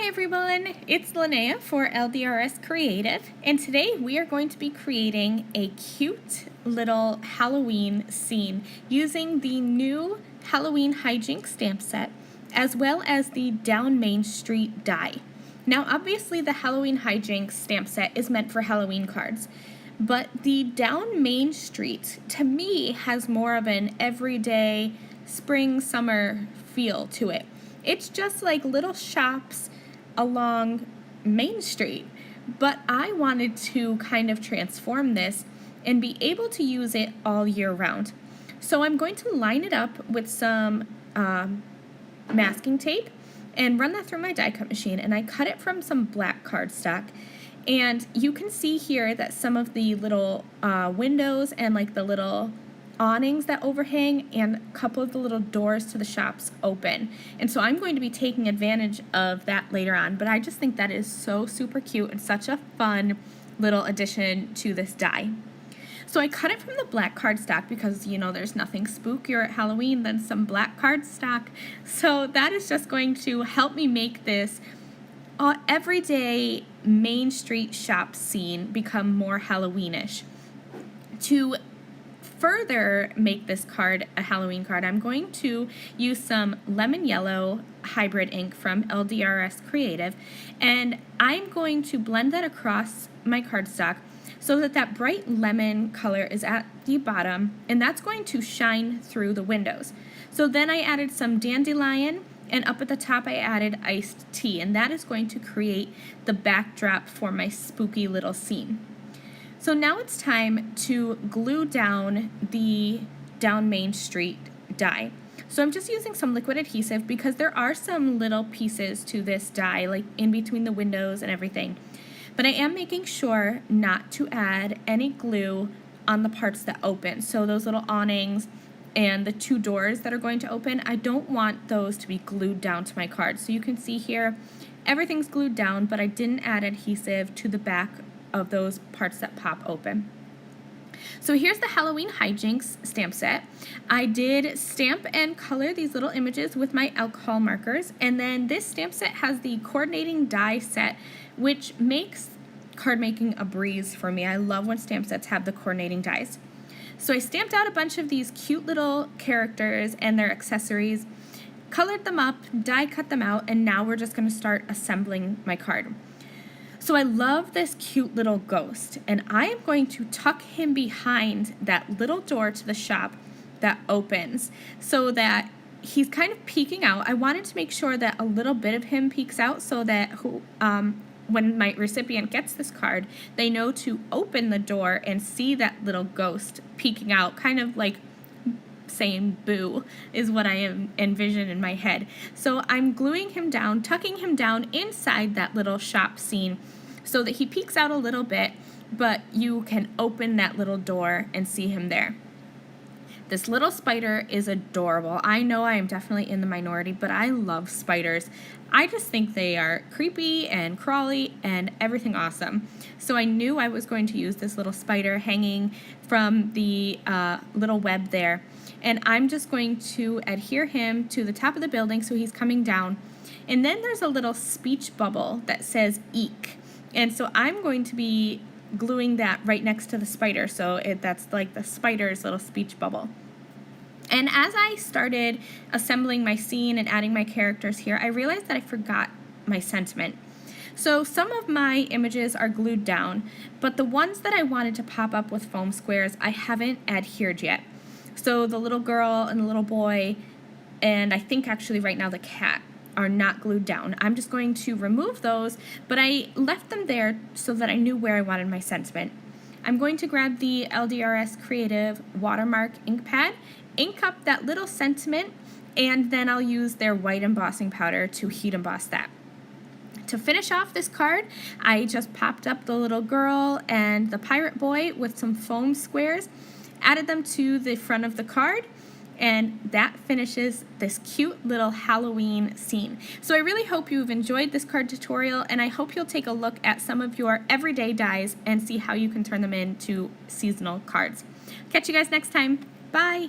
Hi everyone, it's Lynnea for LDRS Creative, and today we are going to be creating a cute little Halloween scene using the new Halloween hijinks stamp set as well as the Down Main Street die. Now obviously the Halloween hijinks stamp set is meant for Halloween cards, but the Down Main Street to me has more of an everyday spring summer feel to it. It's just like little shops along Main Street, but I wanted to kind of transform this and be able to use it all year round. So I'm going to line it up with some masking tape and run that through my die cut machine, and I cut it from some black cardstock. And you can see here that some of the little windows and like the little awnings that overhang and a couple of the little doors to the shops open. And so I'm going to be taking advantage of that later on, but I just think that is so super cute and such a fun little addition to this die. So I cut it from the black cardstock because, you know, there's nothing spookier at Halloween than some black cardstock. So that is just going to help me make this everyday Main Street shop scene become more Halloweenish. To further make this card a Halloween card, I'm going to use some lemon yellow hybrid ink from LDRS Creative, and I'm going to blend that across my cardstock so that that bright lemon color is at the bottom, and that's going to shine through the windows. So then I added some dandelion, and up at the top I added iced tea, and that is going to create the backdrop for my spooky little scene. So now it's time to glue down the Down Main Street die. So I'm just using some liquid adhesive because there are some little pieces to this die, like in between the windows and everything. But I am making sure not to add any glue on the parts that open. So those little awnings and the two doors that are going to open, I don't want those to be glued down to my card. So you can see here, everything's glued down, but I didn't add adhesive to the back of those parts that pop open. So here's the Halloween hijinks stamp set. I did stamp and color these little images with my alcohol markers, and then this stamp set has the coordinating die set, which makes card making a breeze for me. I love when stamp sets have the coordinating dies. So I stamped out a bunch of these cute little characters and their accessories, colored them up, die cut them out, and now we're just going to start assembling my card. So I love this cute little ghost, and I am going to tuck him behind that little door to the shop that opens so that he's kind of peeking out. I wanted to make sure that a little bit of him peeks out so that when my recipient gets this card, they know to open the door and see that little ghost peeking out, kind of like saying boo is what I envision in my head. So I'm gluing him down, tucking him down inside that little shop scene so that he peeks out a little bit, but you can open that little door and see him there. This little spider is adorable. I know I am definitely in the minority, but I love spiders. I just think they are creepy and crawly and everything awesome. So I knew I was going to use this little spider hanging from the little web there. And I'm just going to adhere him to the top of the building so he's coming down. And then there's a little speech bubble that says eek. And so I'm going to be gluing that right next to the spider. So that's like the spider's little speech bubble. And as I started assembling my scene and adding my characters here, I realized that I forgot my sentiment. So some of my images are glued down, but the ones that I wanted to pop up with foam squares, I haven't adhered yet. So the little girl and the little boy, and I think actually right now the cat, are not glued down. I'm just going to remove those, but I left them there so that I knew where I wanted my sentiment. I'm going to grab the LDRS Creative watermark ink pad, ink up that little sentiment, and then I'll use their white embossing powder to heat emboss that. To finish off this card, I just popped up the little girl and the pirate boy with some foam squares, added them to the front of the card, and that finishes this cute little Halloween scene. So I really hope you've enjoyed this card tutorial, and I hope you'll take a look at some of your everyday dies and see how you can turn them into seasonal cards. Catch you guys next time. Bye!